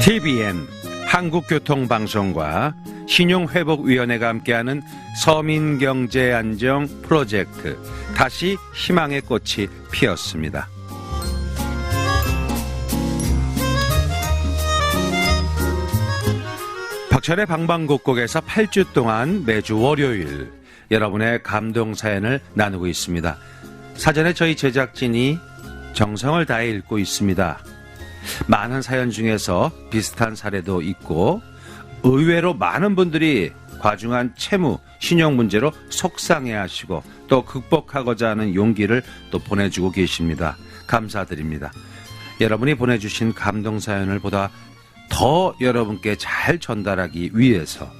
TBN 한국교통방송과 신용회복위원회가 함께하는 서민경제안정 프로젝트 다시 희망의 꽃이 피었습니다. 박철의 방방곡곡에서 8주 동안 매주 월요일 여러분의 감동 사연을 나누고 있습니다. 사전에 저희 제작진이 정성을 다해 읽고 있습니다. 많은 사연 중에서 비슷한 사례도 있고 의외로 많은 분들이 과중한 채무, 신용 문제로 속상해하시고 또 극복하고자 하는 용기를 또 보내주고 계십니다. 감사드립니다. 여러분이 보내주신 감동 사연을 보다 더 여러분께 잘 전달하기 위해서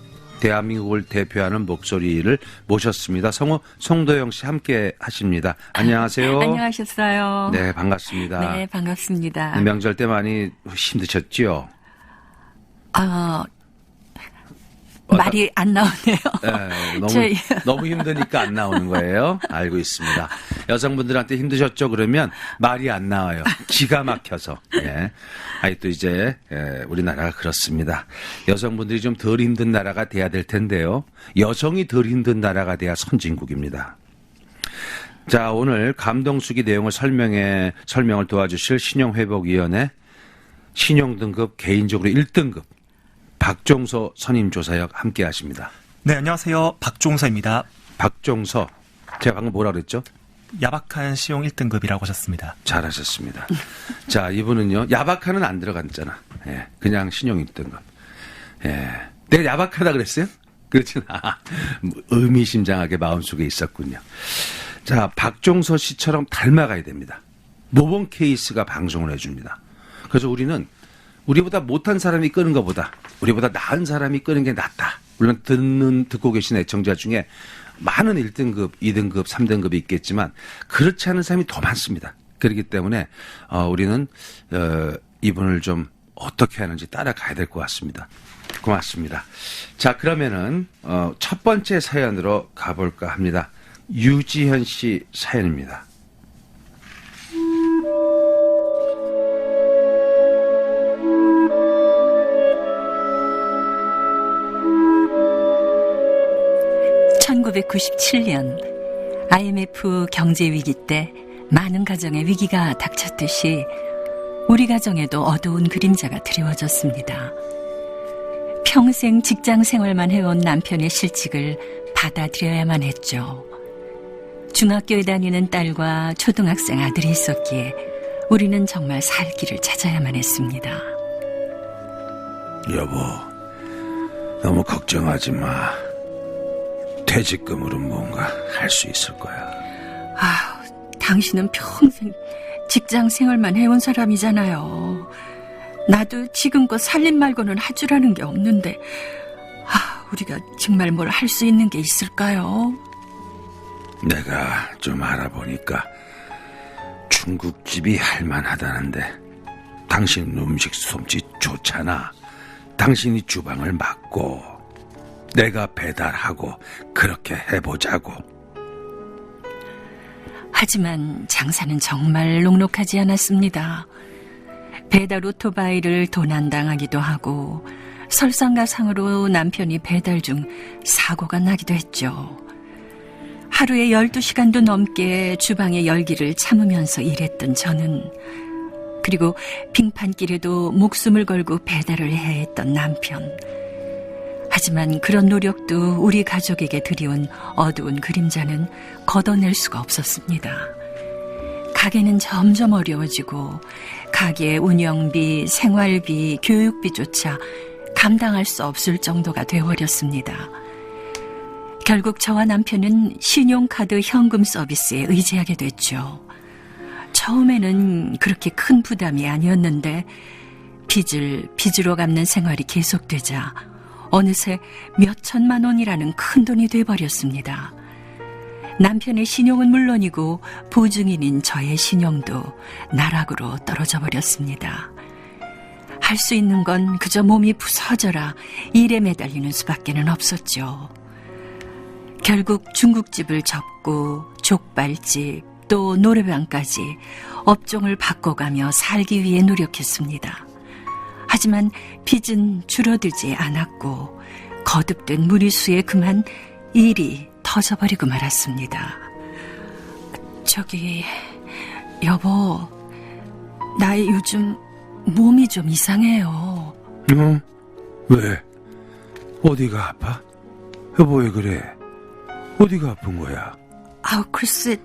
대한민국을 대표하는 목소리를 모셨습니다. 성우 송도영 씨 함께 하십니다. 안녕하세요. 안녕하셨어요. 네, 반갑습니다. 네, 반갑습니다. 명절 때 많이 힘드셨죠? 말이 안 나오네요. 네, 너무 힘드니까 안 나오는 거예요. 알고 있습니다. 여성분들한테 힘드셨죠? 그러면 말이 안 나와요. 기가 막혀서. 예. 또 이제 우리나라가 그렇습니다. 여성분들이 좀 덜 힘든 나라가 돼야 될 텐데요. 여성이 덜 힘든 나라가 돼야 선진국입니다. 자, 오늘 감동수기 내용을 설명을 도와주실 신용회복위원회 신용등급 개인적으로 1등급 박종서 선임조사역 함께 하십니다. 네, 안녕하세요. 박종서입니다. 박종서. 제가 방금 뭐라 그랬죠? 야박한 시용 1등급이라고 하셨습니다. 잘하셨습니다. 자, 이분은요. 야박한은 안 들어갔잖아. 예, 그냥 신용 1등급. 예. 내가 야박하다 그랬어요? 그렇진 않아. 의미심장하게 마음속에 있었군요. 자, 박종서 씨처럼 닮아가야 됩니다. 모범 케이스가 방송을 해줍니다. 그래서 우리는 우리보다 못한 사람이 끄는 것보다 우리보다 나은 사람이 끄는 게 낫다. 물론 듣고 계신 애청자 중에 많은 1등급, 2등급, 3등급이 있겠지만 그렇지 않은 사람이 더 많습니다. 그렇기 때문에 우리는 이분을 좀 어떻게 하는지 따라가야 될 것 같습니다. 고맙습니다. 자, 그러면은 첫 번째 사연으로 가볼까 합니다. 유지현 씨 사연입니다. (1997년) IMF 경제위기 때 많은 가정에 위기가 닥쳤듯이 우리 가정에도 어두운 그림자가 드리워졌습니다. 평생 직장 생활만 해온 남편의 실직을 받아들여야만 했죠. 중학교에 다니는 딸과 초등학생 아들이 있었기에 우리는 정말 살 길을 찾아야만 했습니다. 여보, 너무 걱정하지 마. 퇴직금으로 뭔가 할 수 있을 거야. 당신은 평생 직장 생활만 해온 사람이잖아요. 나도 지금껏 살림 말고는 할 줄 아는 게 없는데 우리가 정말 뭘 할 수 있는 게 있을까요? 내가 좀 알아보니까 중국집이 할만하다는데 당신 음식 솜씨 좋잖아. 당신이 주방을 맡고 내가 배달하고 그렇게 해보자고. 하지만 장사는 정말 녹록하지 않았습니다. 배달 오토바이를 도난당하기도 하고 설상가상으로 남편이 배달 중 사고가 나기도 했죠. 하루에 12시간도 넘게 주방의 열기를 참으면서 일했던 저는, 그리고 빙판길에도 목숨을 걸고 배달을 해야 했던 남편. 하지만 그런 노력도 우리 가족에게 드리운 어두운 그림자는 걷어낼 수가 없었습니다. 가게는 점점 어려워지고 가게 운영비, 생활비, 교육비조차 감당할 수 없을 정도가 되어버렸습니다. 결국 저와 남편은 신용카드 현금 서비스에 의지하게 됐죠. 처음에는 그렇게 큰 부담이 아니었는데 빚으로 갚는 생활이 계속되자 어느새 몇 천만 원이라는 큰 돈이 돼버렸습니다. 남편의 신용은 물론이고 보증인인 저의 신용도 나락으로 떨어져 버렸습니다. 할 수 있는 건 그저 몸이 부서져라 일에 매달리는 수밖에는 없었죠. 결국 중국집을 접고 족발집 또 노래방까지 업종을 바꿔가며 살기 위해 노력했습니다. 하지만 빚은 줄어들지 않았고 거듭된 무리수에 그만 일이 터져버리고 말았습니다. 저기 여보, 나 요즘 몸이 좀 이상해요. 왜? 어디가 아파? 여보 왜 그래? 어디가 아픈 거야? 글쎄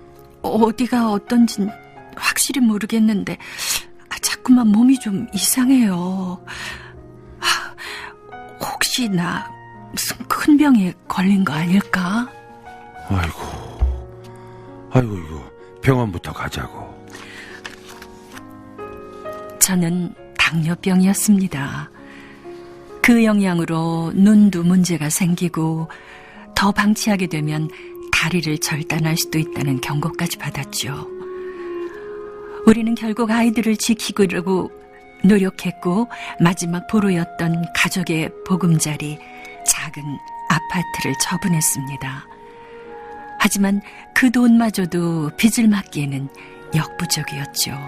어디가 어떤진 확실히 모르겠는데 자꾸만 몸이 좀 이상해요. 혹시 나 무슨 큰 병에 걸린 거 아닐까? 아이고 이거 병원부터 가자고. 저는 당뇨병이었습니다. 그 영향으로 눈도 문제가 생기고 더 방치하게 되면 다리를 절단할 수도 있다는 경고까지 받았죠. 우리는 결국 아이들을 지키려고 노력했고 마지막 보루였던 가족의 보금자리 작은 아파트를 처분했습니다. 하지만 그 돈마저도 빚을 막기에는 역부족이었죠.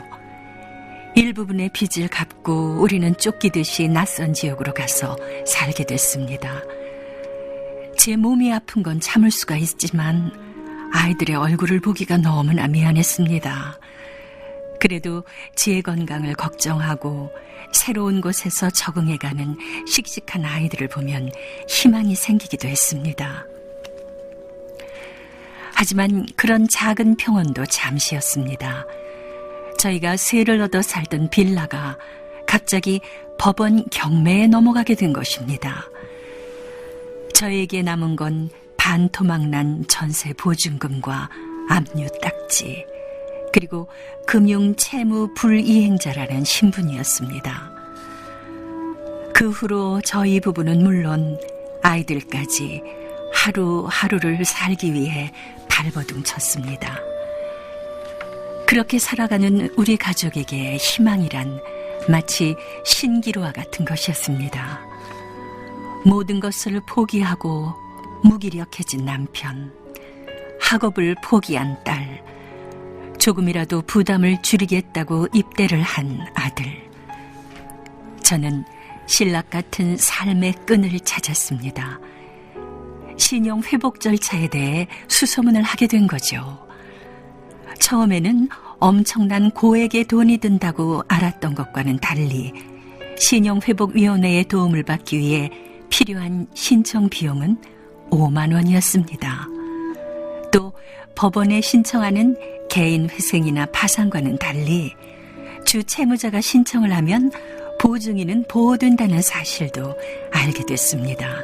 일부분의 빚을 갚고 우리는 쫓기듯이 낯선 지역으로 가서 살게 됐습니다. 제 몸이 아픈 건 참을 수가 있지만 아이들의 얼굴을 보기가 너무나 미안했습니다. 그래도 제 건강을 걱정하고 새로운 곳에서 적응해가는 씩씩한 아이들을 보면 희망이 생기기도 했습니다. 하지만 그런 작은 평온도 잠시였습니다. 저희가 세를 얻어 살던 빌라가 갑자기 법원 경매에 넘어가게 된 것입니다. 저에게 남은 건 반토막난 전세 보증금과 압류 딱지, 그리고 금융 채무 불이행자라는 신분이었습니다. 그 후로 저희 부부는 물론 아이들까지 하루하루를 살기 위해 발버둥 쳤습니다. 그렇게 살아가는 우리 가족에게 희망이란 마치 신기루와 같은 것이었습니다. 모든 것을 포기하고 무기력해진 남편, 학업을 포기한 딸, 조금이라도 부담을 줄이겠다고 입대를 한 아들. 저는 신락 같은 삶의 끈을 찾았습니다. 신용 회복 절차에 대해 수소문을 하게 된 거죠. 처음에는 엄청난 고액의 돈이 든다고 알았던 것과는 달리 신용회복위원회의 도움을 받기 위해 필요한 신청 비용은 5만 원이었습니다. 또 법원에 신청하는 개인 회생이나 파산과는 달리 주 채무자가 신청을 하면 보증인은 보호된다는 사실도 알게 됐습니다.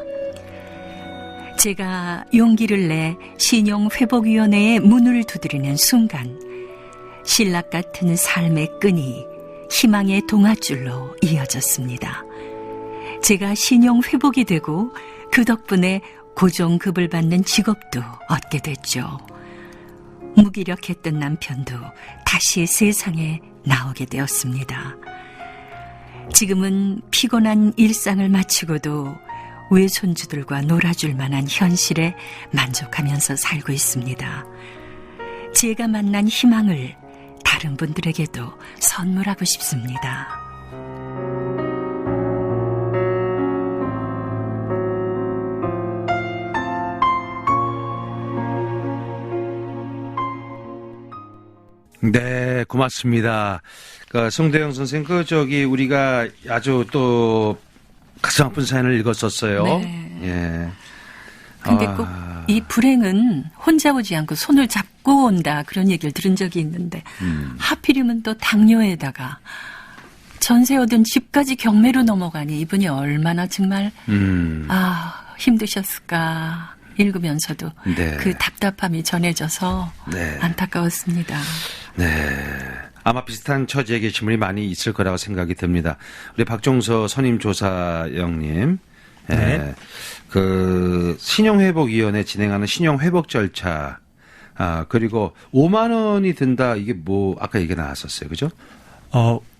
제가 용기를 내 신용회복위원회의 문을 두드리는 순간 신락 같은 삶의 끈이 희망의 동아줄로 이어졌습니다. 제가 신용회복이 되고 그 덕분에 고정급을 받는 직업도 얻게 됐죠. 무기력했던 남편도 다시 세상에 나오게 되었습니다. 지금은 피곤한 일상을 마치고도 외손주들과 놀아줄 만한 현실에 만족하면서 살고 있습니다. 제가 만난 희망을 다른 분들에게도 선물하고 싶습니다. 네, 고맙습니다. 송대영 선생, 우리가 아주 또 가슴 아픈 사연을 읽었었어요. 네. 예. 근데 꼭 이 불행은 혼자 오지 않고 손을 잡고 온다, 그런 얘기를 들은 적이 있는데 하필이면 또 당뇨에다가 전세 얻은 집까지 경매로 넘어가니 이분이 얼마나 정말 힘드셨을까 읽으면서도 네. 그 답답함이 전해져서 네. 안타까웠습니다. 네. 아마 비슷한 처지에 계신 분이 많이 있을 거라고 생각이 듭니다. 우리 박종서 선임조사영님. 네. 신용회복위원회 진행하는 신용회복 절차, 그리고 5만 원이 든다, 이게 아까 얘기 나왔었어요. 그죠?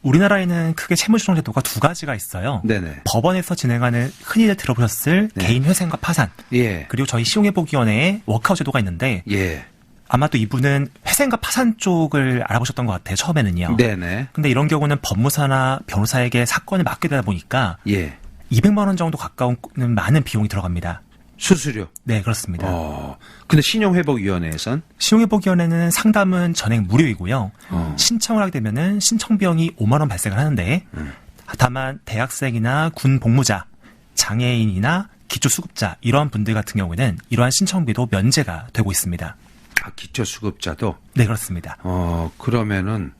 우리나라에는 크게 채무조정 제도가 두 가지가 있어요. 네네. 법원에서 진행하는 흔히들 들어보셨을 네. 개인 회생과 파산. 예. 그리고 저희 시용회복위원회의 워크아웃 제도가 있는데 예. 아마 또 이분은 회생과 파산 쪽을 알아보셨던 것 같아요. 처음에는요. 네네. 근데 이런 경우는 법무사나 변호사에게 사건을 맡게 되다 보니까 예. 200만 원 정도 가까운 많은 비용이 들어갑니다. 수수료. 네, 그렇습니다. 근데 신용회복위원회에선 신용회복위원회는 상담은 전액 무료이고요. 어. 신청을 하게 되면은 신청 비용이 5만 원 발생을 하는데 다만 대학생이나 군 복무자, 장애인이나 기초수급자 이러한 분들 같은 경우에는 이러한 신청비도 면제가 되고 있습니다. 기초수급자도 네, 그렇습니다. 그러면은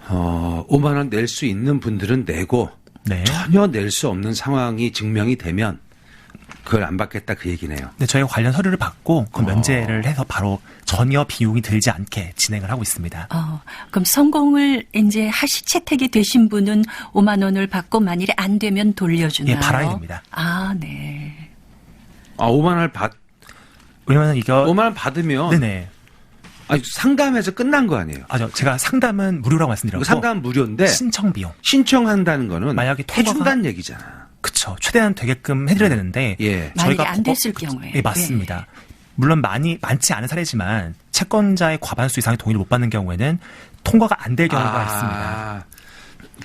5만 원 낼 수 있는 분들은 내고 네. 전혀 낼 수 없는 상황이 증명이 되면 그걸 안 받겠다 그 얘기네요. 네, 저희가 관련 서류를 받고 그 면제를 해서 바로 전혀 비용이 들지 않게 진행을 하고 있습니다. 그럼 성공을 이제 채택이 되신 분은 5만 원을 받고 만일에 안 되면 돌려주나요? 예, 받아야 됩니다. 네. 5만 원을 왜냐면 이거 5만 원 받으면 네네. 상담해서 끝난 거 아니에요? 제가 상담은 무료라고 말씀드렸고 상담 무료인데 신청 비용. 신청한다는 거는 만약에 해준다는 얘기잖아. 그쵸. 최대한 되게끔 해드려야 되는데 예. 만약에 안 됐을 경우에. 예, 맞습니다. 물론 많지 않은 사례지만 채권자의 과반수 이상의 동의를 못 받는 경우에는 통과가 안 될 경우가 있습니다.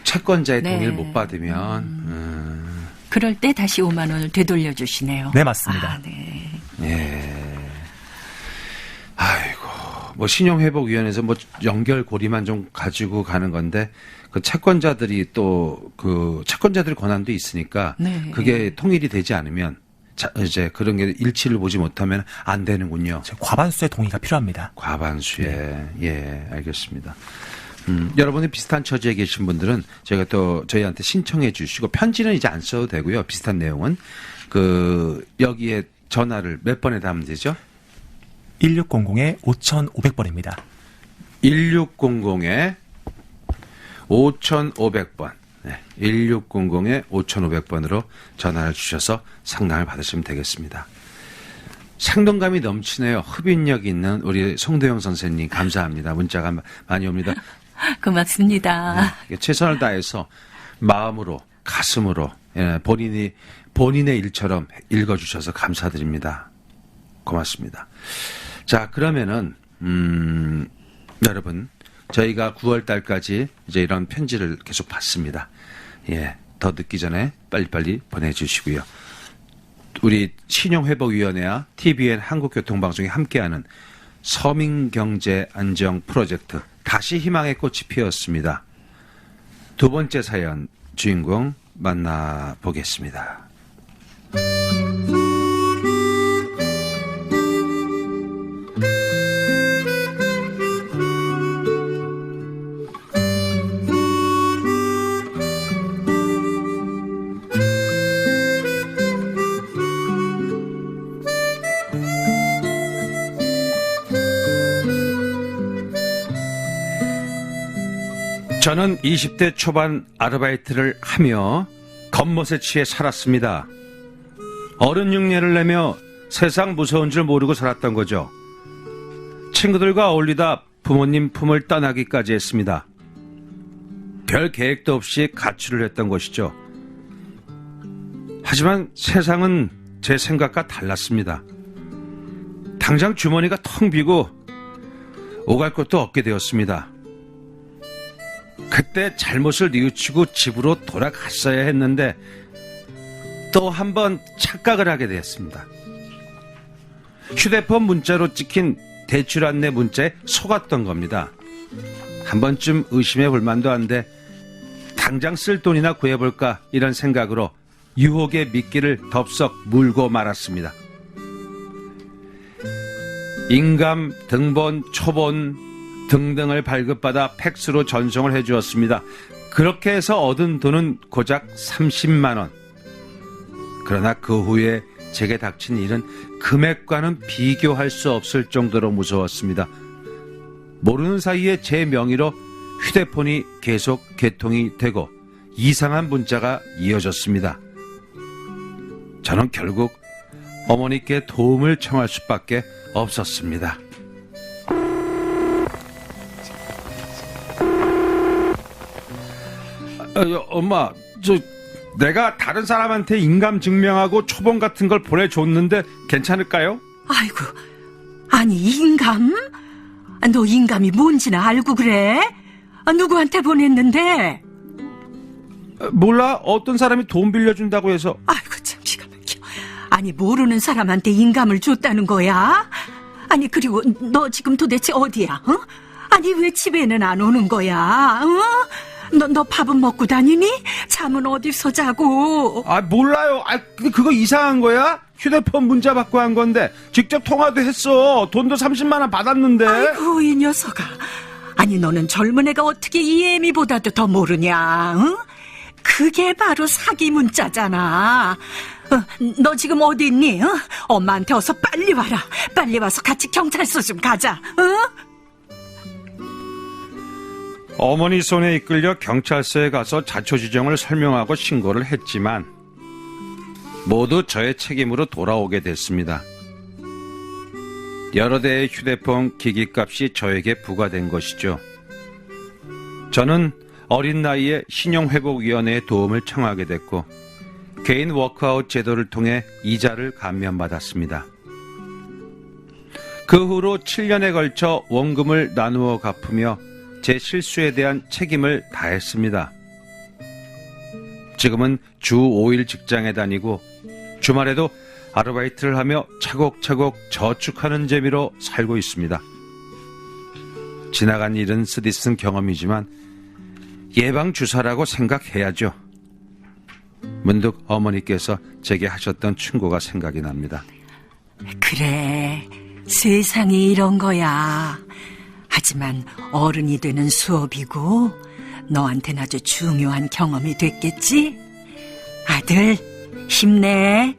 채권자의 네. 동의를 못 받으면 그럴 때 다시 5만 원을 되돌려 주시네요. 네, 맞습니다. 네. 예. 아이고, 신용회복위원회에서 연결고리만 좀 가지고 가는 건데, 그 채권자들이 또, 채권자들 권한도 있으니까, 네. 그게 통일이 되지 않으면, 이제 그런 게 일치를 보지 못하면 안 되는군요. 과반수의 동의가 필요합니다. 과반수에. 예, 알겠습니다. 여러분이 비슷한 처지에 계신 분들은 저희가 또 저희한테 신청해 주시고, 편지는 이제 안 써도 되고요. 비슷한 내용은. 여기에 전화를 몇 번에 담으면 되죠? 1600-5500번입니다. 1600에 5500번. 네, 1600에 5500번으로 전화를 주셔서 상담을 받으시면 되겠습니다. 생동감이 넘치네요. 흡인력 있는 우리 송도영 선생님 감사합니다. 문자가 많이 옵니다. 고맙습니다. 최선을 다해서 마음으로 가슴으로 본인의 일처럼 읽어주셔서 감사드립니다. 고맙습니다. 자, 그러면은 여러분 저희가 9월 달까지 이제 이런 편지를 계속 받습니다. 예, 더 늦기 전에 빨리빨리 보내주시고요. 우리 신용회복위원회와 TVN 한국교통방송이 함께하는 서민경제안정 프로젝트 다시 희망의 꽃이 피었습니다. 두 번째 사연 주인공 만나보겠습니다. 저는 20대 초반 아르바이트를 하며 겉멋에 취해 살았습니다. 어른 흉내를 내며 세상 무서운 줄 모르고 살았던 거죠. 친구들과 어울리다 부모님 품을 떠나기까지 했습니다. 별 계획도 없이 가출을 했던 것이죠. 하지만 세상은 제 생각과 달랐습니다. 당장 주머니가 텅 비고 오갈 곳도 없게 되었습니다. 그때 잘못을 뉘우치고 집으로 돌아갔어야 했는데 또 한 번 착각을 하게 되었습니다. 휴대폰 문자로 찍힌 대출 안내 문자에 속았던 겁니다. 한 번쯤 의심해 볼 만도 한데 당장 쓸 돈이나 구해볼까 이런 생각으로 유혹의 미끼를 덥석 물고 말았습니다. 인감, 등본, 초본 등등을 발급받아 팩스로 전송을 해주었습니다. 그렇게 해서 얻은 돈은 고작 30만 원. 그러나 그 후에 제게 닥친 일은 금액과는 비교할 수 없을 정도로 무서웠습니다. 모르는 사이에 제 명의로 휴대폰이 계속 개통이 되고 이상한 문자가 이어졌습니다. 저는 결국 어머니께 도움을 청할 수밖에 없었습니다. 엄마, 내가 다른 사람한테 인감 증명하고 초봉 같은 걸 보내줬는데 괜찮을까요? 아이고, 아니 인감? 너 인감이 뭔지나 알고 그래? 누구한테 보냈는데? 몰라. 어떤 사람이 돈 빌려준다고 해서. 아이고 참 기가 막혀. 아니 모르는 사람한테 인감을 줬다는 거야? 아니 그리고 너 지금 도대체 어디야? 어? 아니 왜 집에는 안 오는 거야? 너 밥은 먹고 다니니? 잠은 어디서 자고? 몰라요. 근데 그거 이상한 거야? 휴대폰 문자 받고 한 건데 직접 통화도 했어. 돈도 30만 원 받았는데. 아이고 이 녀석아. 아니 너는 젊은 애가 어떻게 이애미보다도 더 모르냐? 응? 그게 바로 사기 문자잖아. 너 지금 어디 있니? 엄마한테 어서 빨리 와라. 빨리 와서 같이 경찰서 좀 가자. 어머니 손에 이끌려 경찰서에 가서 자초지종을 설명하고 신고를 했지만 모두 저의 책임으로 돌아오게 됐습니다. 여러 대의 휴대폰 기기값이 저에게 부과된 것이죠. 저는 어린 나이에 신용회복위원회의 도움을 청하게 됐고 개인 워크아웃 제도를 통해 이자를 감면받았습니다. 그 후로 7년에 걸쳐 원금을 나누어 갚으며 제 실수에 대한 책임을 다했습니다. 지금은 주 5일 직장에 다니고 주말에도 아르바이트를 하며 차곡차곡 저축하는 재미로 살고 있습니다. 지나간 일은 쓰디쓴 경험이지만 예방주사라고 생각해야죠. 문득 어머니께서 제게 하셨던 충고가 생각이 납니다. 그래, 세상이 이런 거야. 하지만 어른이 되는 수업이고 너한테는 아주 중요한 경험이 됐겠지? 아들, 힘내.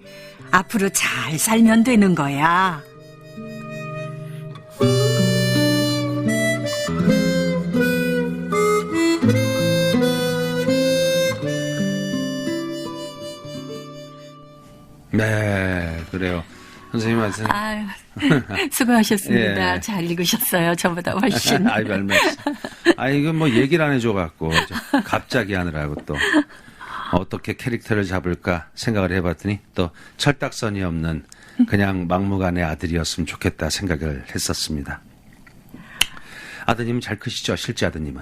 앞으로 잘 살면 되는 거야. 네, 그래요. 선생님 말씀. 아유, 수고하셨습니다. 예. 잘 읽으셨어요. 저보다 훨씬. 아이, 별말씀. 이거 뭐 얘기를 안 해줘갖고, 갑자기 하느라고 또, 어떻게 캐릭터를 잡을까 생각을 해봤더니, 또, 철딱선이 없는 그냥 막무가내 아들이었으면 좋겠다 생각을 했었습니다. 아드님은 잘 크시죠? 실제 아드님은?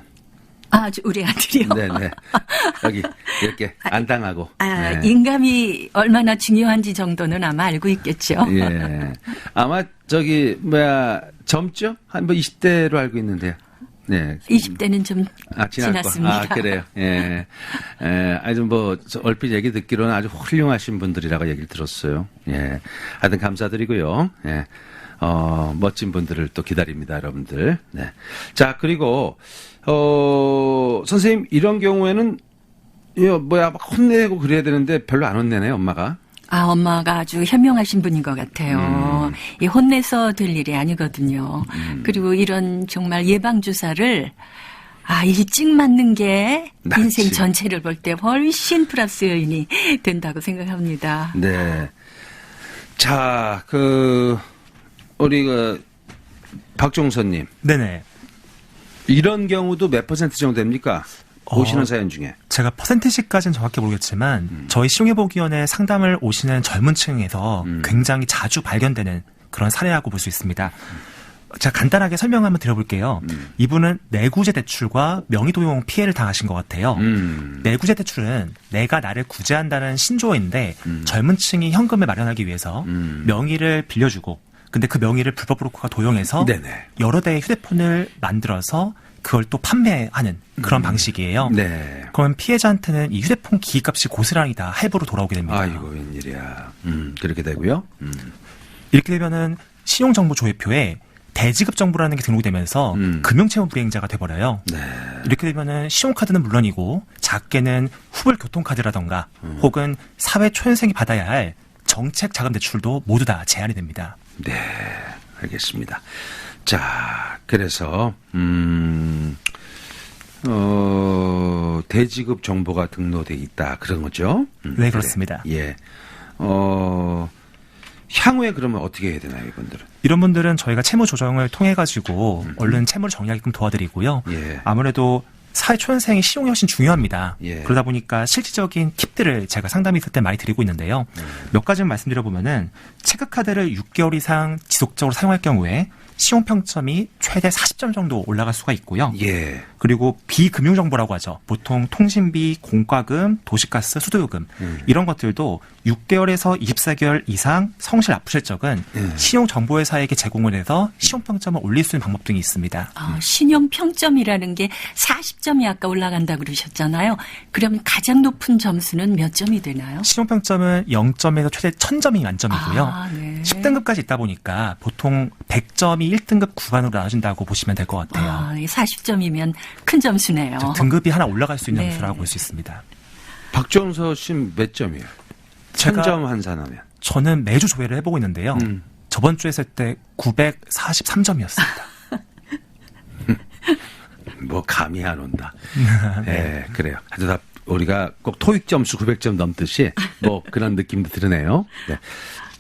우리 아들이요. 네네. 여기, 이렇게 안 당하고. 네. 인감이 얼마나 중요한지 정도는 아마 알고 있겠죠. 예. 아마 젊죠? 한 20대로 알고 있는데요. 네. 20대는 좀 지났습니다. 그래요. 예. 아주 얼핏 얘기 듣기로는 아주 훌륭하신 분들이라고 얘기를 들었어요. 예. 하여튼 감사드리고요. 예. 멋진 분들을 또 기다립니다, 여러분들. 네. 자, 그리고, 선생님, 이런 경우에는, 막 혼내고 그래야 되는데 별로 안 혼내네요, 엄마가. 엄마가 아주 현명하신 분인 것 같아요. 이 혼내서 될 일이 아니거든요. 그리고 이런 정말 예방주사를 일찍 맞는 게 낫지. 인생 전체를 볼 때 훨씬 플러스 요인이 된다고 생각합니다. 네. 자, 우리 박종선님. 네네. 이런 경우도 몇 % 정도 됩니까? 오시는 사연 중에. 제가 퍼센티지까지는 정확히 모르겠지만 저희 신용회복위원회 상담을 오시는 젊은 층에서 굉장히 자주 발견되는 그런 사례라고 볼 수 있습니다. 제가 간단하게 설명 한번 드려볼게요. 이분은 내구재 대출과 명의도용 피해를 당하신 것 같아요. 내구재 대출은 내가 나를 구제한다는 신조어인데 젊은 층이 현금을 마련하기 위해서 명의를 빌려주고 근데 그 명의를 불법 브로커가 도용해서 네네. 여러 대의 휴대폰을 만들어서 그걸 또 판매하는 그런 방식이에요. 네. 그러면 피해자한테는 이 휴대폰 기기값이 고스란히 다 할부로 돌아오게 됩니다. 아이고, 웬일이야. 그렇게 되고요. 이렇게 되면은 신용정보조회표에 대지급 정보라는 게 등록이 되면서 금융채무 불이행자가 돼버려요. 네. 이렇게 되면은 신용카드는 물론이고 작게는 후불 교통카드라던가 혹은 사회 초년생이 받아야 할 정책 자금 대출도 모두 다 제한이 됩니다. 네, 알겠습니다. 자, 그래서 대지급 정보가 등록돼 있다 그런 거죠? 네, 그렇습니다. 예. 향후에 그러면 어떻게 해야 되나요, 이분들은? 이런 분들은 저희가 채무 조정을 통해 가지고 얼른 채무를 정리하게끔 도와드리고요. 예. 아무래도 사회초년생이 신용이 훨씬 중요합니다. 예. 그러다 보니까 실질적인 팁들을 제가 상담이 있을 때 많이 드리고 있는데요. 몇 가지만 말씀드려보면은 체크카드를 6개월 이상 지속적으로 사용할 경우에 신용평점이 최대 40점 정도 올라갈 수가 있고요. 예. 그리고 비금융정보라고 하죠. 보통 통신비, 공과금, 도시가스, 수도요금 이런 것들도 6개월에서 24개월 이상 성실 납부실적은 신용정보회사에게 제공을 해서 신용평점을 올릴 수 있는 방법 등이 있습니다. 신용 평점이라는 게 40점이 아까 올라간다 그러셨잖아요. 그러면 가장 높은 점수는 몇 점이 되나요? 신용평점은 0점에서 최대 1000점이 만점이고요. 네. 10등급까지 있다 보니까 보통 100점이 1등급 구간으로 나눠진다고 보시면 될 것 같아요. 40점이면 큰 점수네요. 등급이 하나 올라갈 수 있는 네. 점수라고 볼 수 있습니다. 박종서 씨 몇 점이에요? 제가- 1000점 환산하면. 저는 매주 조회를 해보고 있는데요. 저번 주에 했을 때 943점이었습니다. 뭐 감이 안 온다. 네, 그래요. 하여튼 다 우리가 꼭 토익 점수 900점 넘듯이 뭐 그런 느낌도 드네요. 네.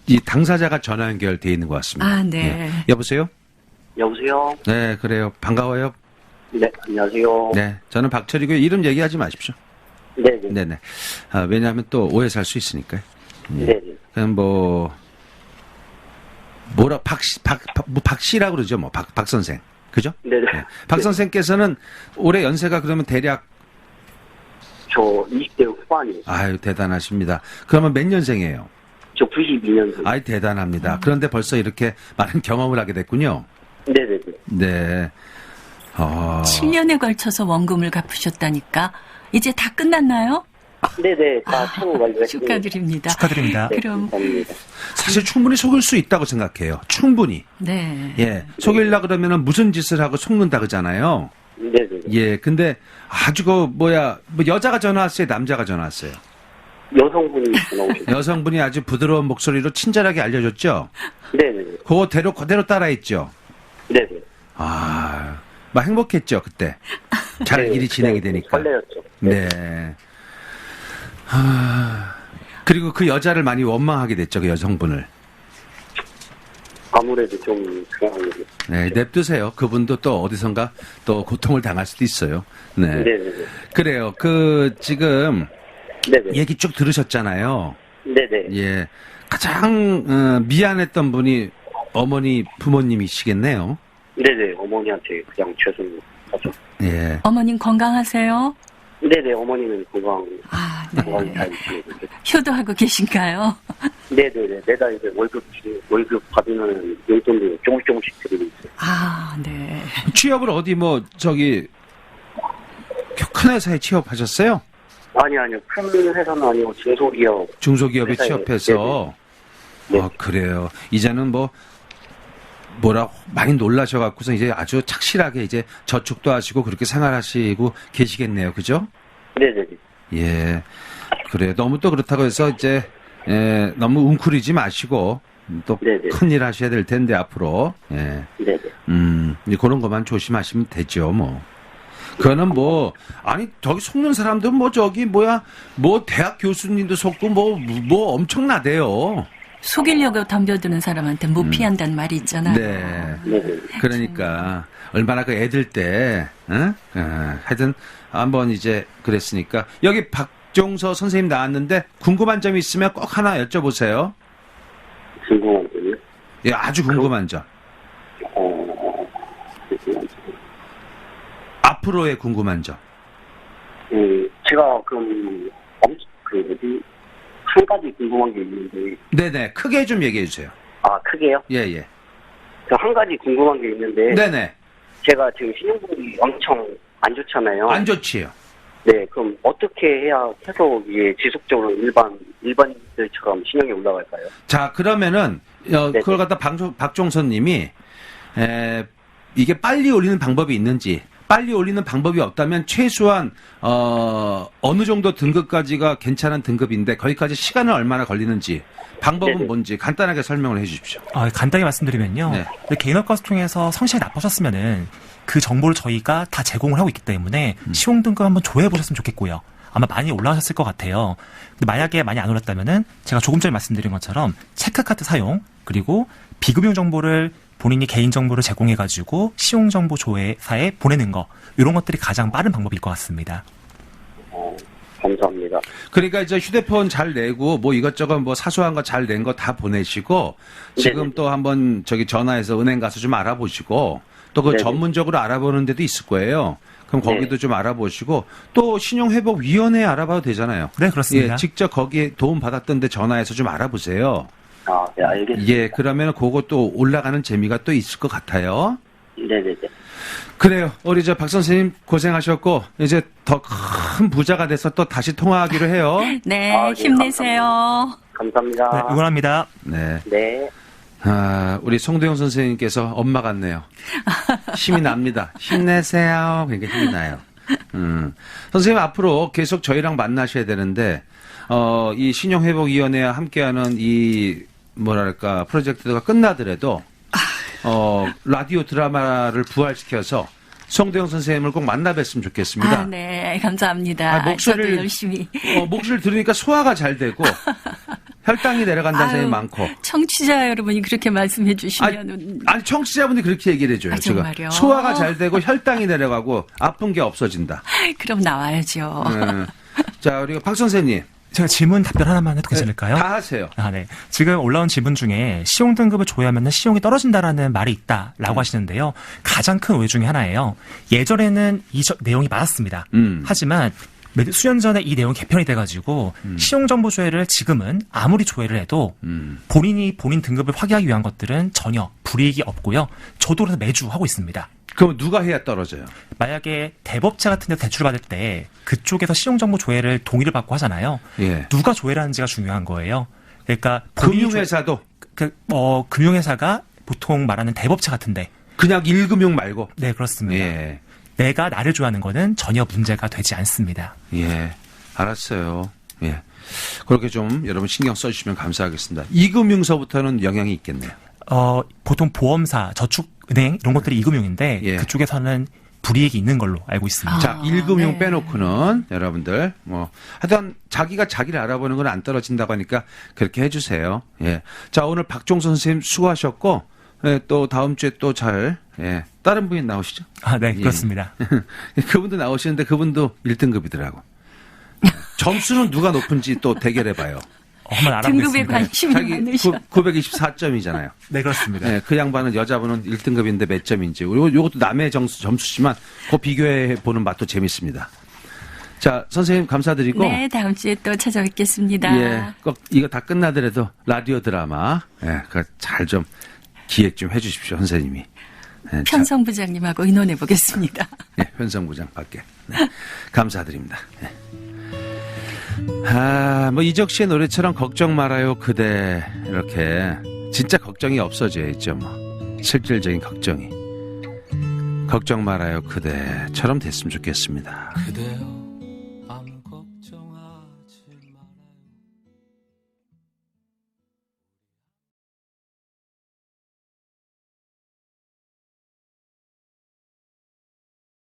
이 당사자가 전화 연결돼 있는 것 같습니다. 네. 여보세요? 여보세요? 네, 그래요. 반가워요. 네, 안녕하세요. 네, 저는 박철이고요. 이름 얘기하지 마십시오. 네네. 네네. 왜냐하면 또 오해 살 수 있으니까요. 네네. 그냥 박 씨라고 그러죠. 뭐 박 선생. 그죠? 네네. 네. 박 선생께서는 올해 연세가 그러면 대략 저 20대 후반이에요. 아유 대단하십니다. 그러면 몇 년생이에요? 저 92년생. 아이 대단합니다. 그런데 벌써 이렇게 많은 경험을 하게 됐군요. 네네네. 네. 7년에 걸쳐서 원금을 갚으셨다니까 이제 다 끝났나요? 네네. 다 채무 완료했습니다. 축하드립니다. 축하드립니다. 네, 그럼 감사합니다. 사실 충분히 속을 수 있다고 생각해요. 충분히. 네. 예. 속일라 그러면은 무슨 짓을 하고 속는다 그러잖아요. 네네네. 예. 근데 아주 뭐 여자가 전화 왔어요? 남자가 전화 왔어요? 여성분이 나오셨어요. 여성분이 아주 부드러운 목소리로 친절하게 알려줬죠? 네네네. 그거 그대로 따라했죠? 네네. 막 행복했죠, 그때. 잘 네, 일이 진행이 네, 되니까. 설레었죠. 네. 그리고 그 여자를 많이 원망하게 됐죠, 그 여성분을. 아무래도 좀 그런 네, 냅두세요. 그분도 또 어디선가 또 고통을 당할 수도 있어요. 네. 네네네. 그래요. 지금 네네. 얘기 쭉 들으셨잖아요. 네네. 예. 가장 미안했던 분이 어머니, 부모님이시겠네요. 네네. 어머니한테 그냥 죄송하죠. 예. 어머님 건강하세요? 네네. 어머니는 네. 건강히 잘 지내고 계세요. 효도하고 계신가요? 네네네. 매달 이제 월급 받으면 용돈도 조금씩 드리고 있어요. 네. 취업을 어디 큰 회사에 취업하셨어요? 아니요. 큰 회사는 아니고 중소기업. 중소기업에 회사에, 취업해서. 네네. 그래요. 이제는 많이 놀라셔갖고서 이제 아주 착실하게 이제 저축도 하시고 그렇게 생활하시고 계시겠네요. 그죠? 네네네. 예. 그래요. 너무 또 그렇다고 해서 이제, 너무 웅크리지 마시고 또 네네. 큰일 하셔야 될 텐데 앞으로. 예. 네네. 이제 그런 것만 조심하시면 되죠, 뭐. 그거는 저기 속는 사람들 대학 교수님도 속고 엄청나대요. 속이려고 덤벼드는 사람한테 못 피한다는 말이 있잖아요. 네. 네네. 그러니까, 얼마나 그 애들 때, 하여튼, 한번 이제 그랬으니까. 여기 박종서 선생님 나왔는데, 궁금한 점이 있으면 꼭 하나 여쭤보세요. 궁금한 점이요? 예, 아주 궁금한 점. 앞으로의 궁금한 점. 제가 한 가지 궁금한 게 있는데. 네네. 크게 좀 얘기해 주세요. 크게요? 예, 예. 저 한 가지 궁금한 게 있는데. 네네. 제가 지금 신용등급이 엄청 안 좋잖아요. 안 좋지요. 네, 그럼 어떻게 해야 계속 이게 지속적으로 일반인들처럼 신용이 올라갈까요? 자, 그러면은, 그걸 갖다 박종선 님이, 이게 빨리 올리는 방법이 있는지, 빨리 올리는 방법이 없다면 최소한, 어느 정도 등급까지가 괜찮은 등급인데, 거기까지 시간은 얼마나 걸리는지, 방법은 네네. 뭔지 간단하게 설명을 해 주십시오. 간단히 말씀드리면요. 네. 개인업가수 통해서 성실히 납부하셨으면은 그 정보를 저희가 다 제공을 하고 있기 때문에 시용 등급 한번 조회해 보셨으면 좋겠고요. 아마 많이 올라가셨을 것 같아요. 근데 만약에 많이 안 올랐다면은 제가 조금 전에 말씀드린 것처럼 체크카드 사용, 그리고 비금융 정보를 본인이 개인 정보를 제공해가지고 신용정보조회사에 보내는 거, 이런 것들이 가장 빠른 방법일 것 같습니다. 감사합니다. 그러니까 이제 휴대폰 잘 내고 뭐 이것저것 뭐 사소한 거 잘 낸 거 다 보내시고 지금 네네. 또 한번 저기 전화해서 은행 가서 좀 알아보시고 또 그 네네. 전문적으로 알아보는 데도 있을 거예요. 그럼 거기도 네. 좀 알아보시고 또 신용회복위원회 알아봐도 되잖아요. 네, 그렇습니다. 예, 직접 거기에 도움 받았던 데 전화해서 좀 알아보세요. 아, 네, 알겠습니다. 예, 그러면 그것도 올라가는 재미가 또 있을 것 같아요. 네네네. 그래요. 우리 저 박 선생님 고생하셨고 이제 더 큰 부자가 돼서 또 다시 통화하기로 해요. 네, 아, 네, 힘내세요. 감사합니다. 네, 응원합니다. 네. 네. 아, 우리 송도영 선생님께서 엄마 같네요. 힘이 납니다. 힘내세요. 그러니까 힘이 나요. 선생님 앞으로 계속 저희랑 만나셔야 되는데, 이 신용회복위원회와 함께하는 이, 뭐랄까, 프로젝트가 끝나더라도, 라디오 드라마를 부활시켜서 송도영 선생님을 꼭 만나 뵀으면 좋겠습니다. 아, 네, 감사합니다. 목소리를- 저도 열심히. 목소리를 들으니까 소화가 잘 되고, 혈당이 내려간다는 아유, 사람이 많고. 청취자 여러분이 그렇게 말씀해 주시면 아니 청취자분들이 그렇게 얘기를 해줘요. 아, 지금 정말요? 소화가 잘 되고 혈당이 내려가고 아픈 게 없어진다. 그럼 나와야죠. 자, 우리가 박 선생님 제가 질문 답변 하나만 해도 괜찮을까요? 다 하세요. 아, 네. 지금 올라온 질문 중에 시용 등급을 조회하면 시용이 떨어진다라는 말이 있다라고 하시는데요. 가장 큰 오해 중에 하나예요. 예전에는 내용이 맞았습니다. 하지만 수년 전에 이 내용이 개편이 돼가지고 신용정보조회를 지금은 아무리 조회를 해도 본인이 본인 등급을 확인하기 위한 것들은 전혀 불이익이 없고요. 저도 그래서 매주 하고 있습니다. 그럼 누가 해야 떨어져요? 만약에 대법체 같은 데 대출받을 때 그쪽에서 신용정보 조회를 동의를 받고 하잖아요. 예. 누가 조회를 하는지가 중요한 거예요. 그러니까 본인이 금융회사도 금융회사가 보통 말하는 대법체 같은데. 그냥 1금융 말고. 네, 그렇습니다. 예. 내가 나를 조회하는 거는 전혀 문제가 되지 않습니다. 예. 알았어요. 예. 그렇게 좀 여러분 신경 써주시면 감사하겠습니다. 2금융서부터는 영향이 있겠네요. 보통 보험사, 저축은행 이런 것들이 2금융인데 예. 그쪽에서는 불이익이 있는 걸로 알고 있습니다. 자, 1금융 네. 빼놓고는 여러분들 하여튼 자기가 자기를 알아보는 건 안 떨어진다고 하니까 그렇게 해주세요. 예. 자, 오늘 박종선 선생님 수고하셨고 예, 또 다음 주에 또 예. 다른 분이 나오시죠? 아, 네, 예. 그렇습니다. 그분도 나오시는데 그분도 1등급이더라고. 점수는 누가 높은지 또 대결해봐요. 한번 등급에 알아보겠습니다. 관심이 자기 많으셔. 924점이잖아요. 네, 그렇습니다. 네, 그 양반은 여자분은 1등급인데 몇 점인지. 요것도 남의 점수지만 그 비교해 보는 맛도 재밌습니다. 자, 선생님 감사드리고. 네, 다음 주에 또 찾아뵙겠습니다. 예, 꼭 이거 다 끝나더라도 라디오 드라마, 예, 잘 좀 기획 좀 해주십시오, 선생님이. 예, 편성 부장님하고 의논해 보겠습니다. 예, 편성부장 밖에. 네, 감사드립니다. 예. 뭐 이적 씨의 노래처럼 걱정 말아요 그대 이렇게 진짜 걱정이 없어져야죠 뭐 실질적인 걱정이 걱정 말아요 그대처럼 됐으면 좋겠습니다. 그대여